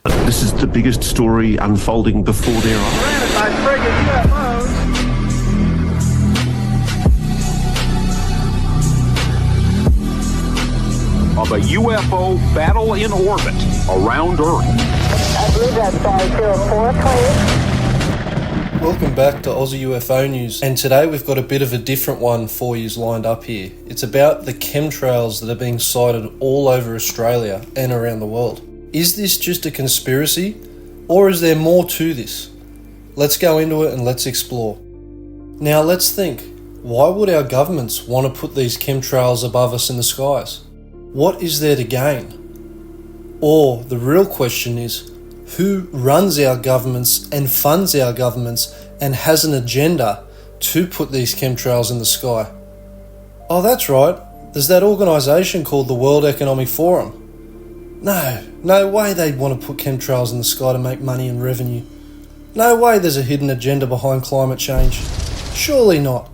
This is the biggest story unfolding before their eyes. Surrounded by friggin' UFOs. Of a UFO battle in orbit around Earth. I believe that's 504, please. Welcome back to Aussie UFO News, and today we've got a bit of a different one for you lined up here. It's about the chemtrails that are being sighted all over Australia and around the world. Is this just a conspiracy, or is there more to this? Let's go into it and let's explore. Now let's think, why would our governments want to put these chemtrails above us in the skies? What is there to gain? Or the real question is, who runs our governments and funds our governments and has an agenda to put these chemtrails in the sky? Oh, that's right. There's that organisation called the World Economic Forum. No way they'd want to put chemtrails in the sky to make money and revenue. No way there's a hidden agenda behind climate change. Surely not.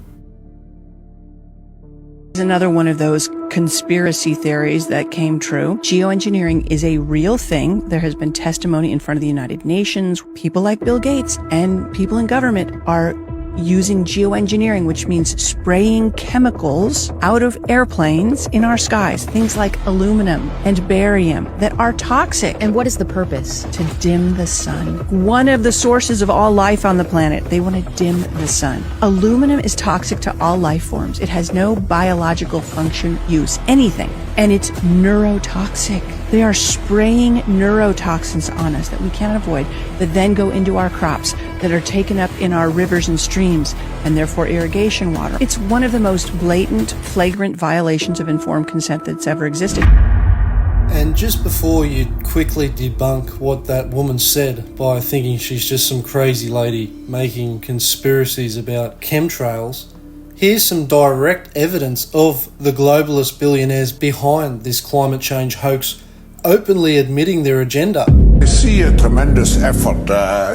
Another one of those conspiracy theories that came true. Geoengineering is a real thing. There has been testimony in front of the United Nations. People like Bill Gates and people in government are using geoengineering, which means spraying chemicals out of airplanes in our skies. Things like aluminum and barium that are toxic. And what is the purpose? To dim the sun. One of the sources of all life on the planet. They want to dim the sun. Aluminum is toxic to all life forms. It has no biological function, use, anything. And it's neurotoxic. They are spraying neurotoxins on us that we can't avoid, that then go into our crops, that are taken up in our rivers and streams, and therefore irrigation water. It's one of the most blatant, flagrant violations of informed consent that's ever existed. And just before you quickly debunk what that woman said by thinking she's just some crazy lady making conspiracies about chemtrails, here's some direct evidence of the globalist billionaires behind this climate change hoax openly admitting their agenda. I see a tremendous effort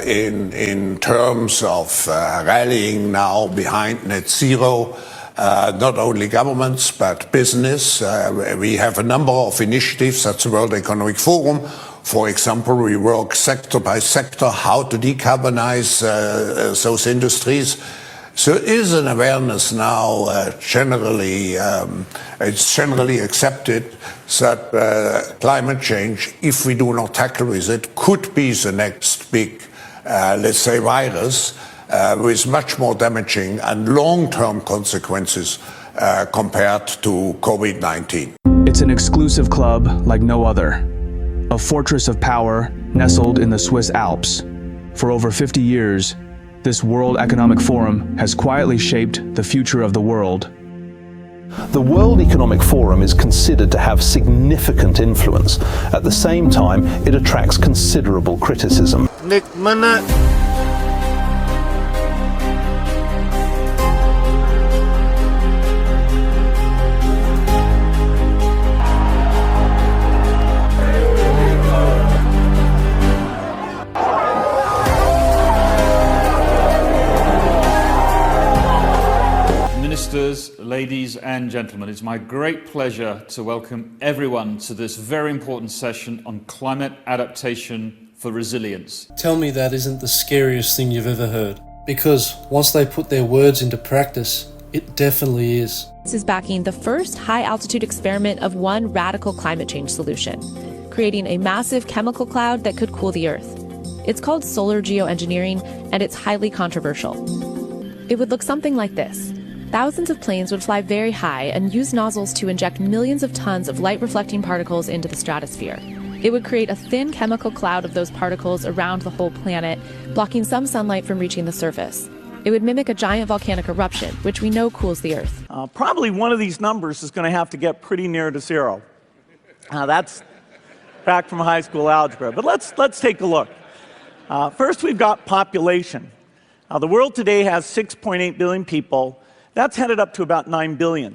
in terms of rallying now behind net zero, not only governments but business. We have a number of initiatives at the World Economic Forum. For example, we work sector by sector how to decarbonize those industries. So there is an awareness now, generally, it's generally accepted that climate change, if we do not tackle with it, could be the next big, let's say, virus with much more damaging and long-term consequences compared to COVID-19. It's an exclusive club like no other, a fortress of power nestled in the Swiss Alps. For over 50 years, this World Economic Forum has quietly shaped the future of the world. The World Economic Forum is considered to have significant influence. At the same time, it attracts considerable criticism. Ladies and gentlemen, it's my great pleasure to welcome everyone to this very important session on climate adaptation for resilience. Tell me that isn't the scariest thing you've ever heard. Because once they put their words into practice, it definitely is. This is backing the first high-altitude experiment of one radical climate change solution, creating a massive chemical cloud that could cool the Earth. It's called solar geoengineering, and it's highly controversial. It would look something like this. Thousands of planes would fly very high and use nozzles to inject millions of tons of light-reflecting particles into the stratosphere. It would create a thin chemical cloud of those particles around the whole planet, blocking some sunlight from reaching the surface. It would mimic a giant volcanic eruption, which we know cools the Earth. Probably one of these numbers is going to have to get pretty near to zero. That's back from high school algebra. But let's take a look. First, we've got population. The world today has 6.8 billion people. That's headed up to about 9 billion.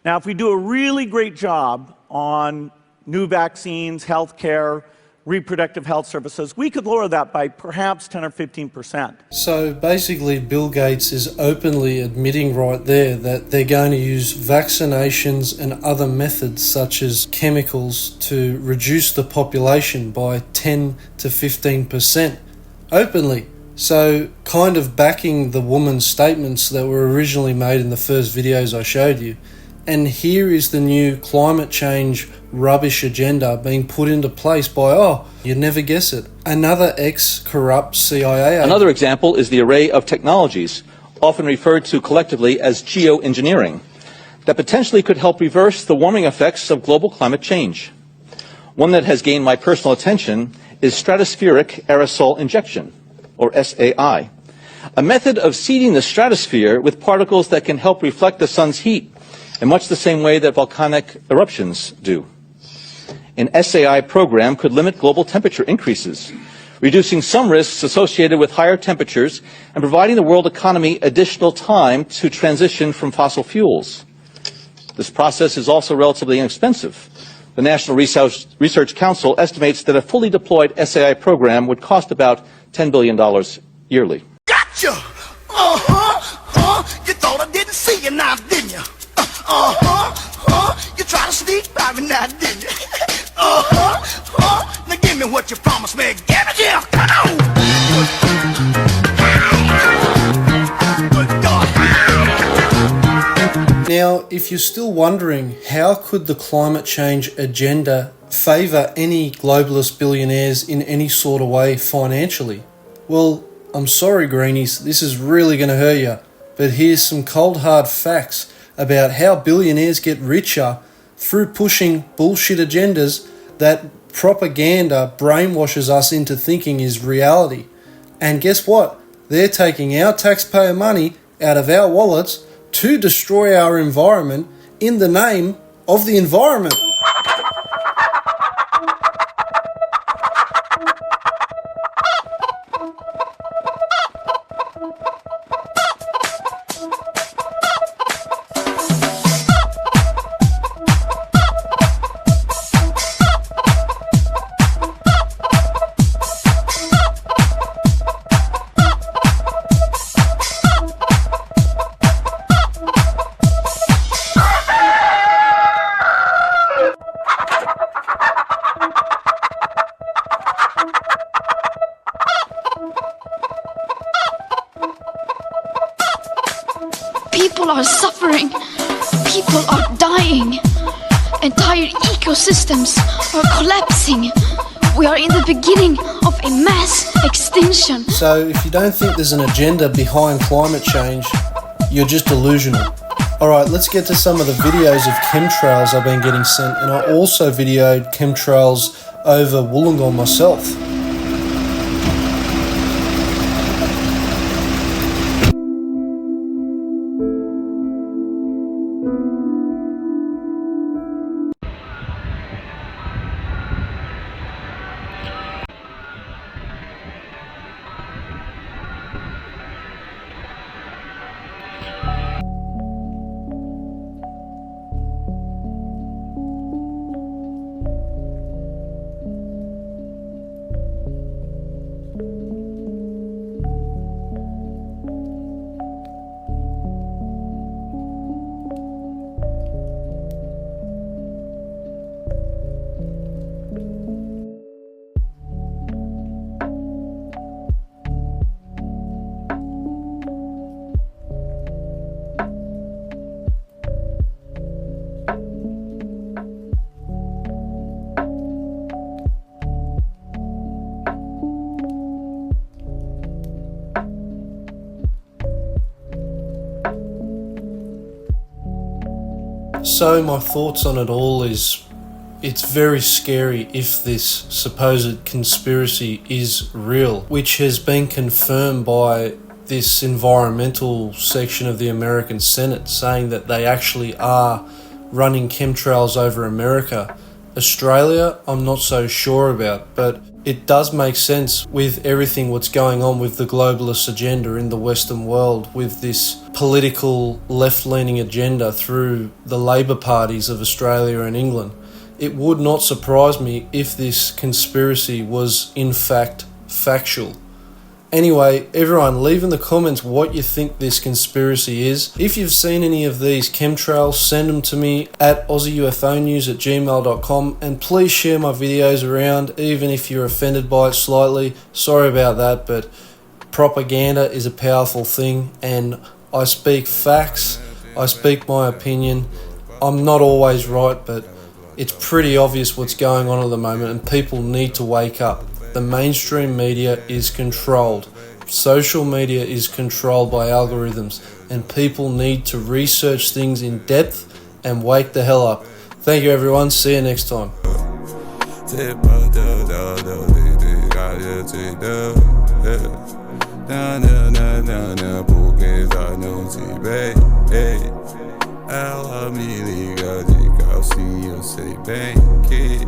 Now, if we do a really great job on new vaccines, healthcare, reproductive health services, we could lower that by perhaps 10 or 15%. So basically, Bill Gates is openly admitting right there that they're going to use vaccinations and other methods such as chemicals to reduce the population by 10 to 15%. Openly. So kind of backing the woman's statements that were originally made in the first videos I showed you. And here is the new climate change rubbish agenda being put into place by, you'd never guess it, another ex-corrupt CIA agent. Another example is the array of technologies, often referred to collectively as geoengineering, that potentially could help reverse the warming effects of global climate change. One that has gained my personal attention is stratospheric aerosol injection, or SAI, a method of seeding the stratosphere with particles that can help reflect the sun's heat in much the same way that volcanic eruptions do. An SAI program could limit global temperature increases, reducing some risks associated with higher temperatures and providing the world economy additional time to transition from fossil fuels. This process is also relatively inexpensive. The National Research Council estimates that a fully deployed SAI program would cost about $10 billion yearly. Gotcha! You thought I didn't see you now, didn't you? You tried to sneak by me now, didn't you? Now give me what you promised me. Give it here, come on! Good God. Now, if you're still wondering, how could the climate change agenda favour any globalist billionaires in any sort of way financially? Well, I'm sorry, Greenies, this is really going to hurt you, but here's some cold hard facts about how billionaires get richer through pushing bullshit agendas that propaganda brainwashes us into thinking is reality. And guess what? They're taking our taxpayer money out of our wallets to destroy our environment in the name of the environment. People are suffering. People are dying. Entire ecosystems are collapsing. We are in the beginning of a mass extinction. So if you don't think there's an agenda behind climate change, you're just delusional. Alright, let's get to some of the videos of chemtrails I've been getting sent, and I also videoed chemtrails over Wollongong myself. So my thoughts on it all is, it's very scary if this supposed conspiracy is real, which has been confirmed by this environmental section of the American Senate saying that they actually are running chemtrails over America. Australia, I'm not so sure about, but it does make sense with everything what's going on with the globalist agenda in the Western world, with this political left-leaning agenda through the Labour parties of Australia and England. It would not surprise me if this conspiracy was in fact factual. Anyway, everyone, leave in the comments what you think this conspiracy is. If you've seen any of these chemtrails, send them to me at AussieUFOnews@gmail.com, and please share my videos around, even if you're offended by it slightly. Sorry about that, but propaganda is a powerful thing, and I speak facts, I speak my opinion. I'm not always right, but it's pretty obvious what's going on at the moment, and people need to wake up. The mainstream media is controlled. Social media is controlled by algorithms, and people need to research things in depth and wake the hell up. Thank you, everyone. See you next time. Ela me liga de calcinha, eu sei bem que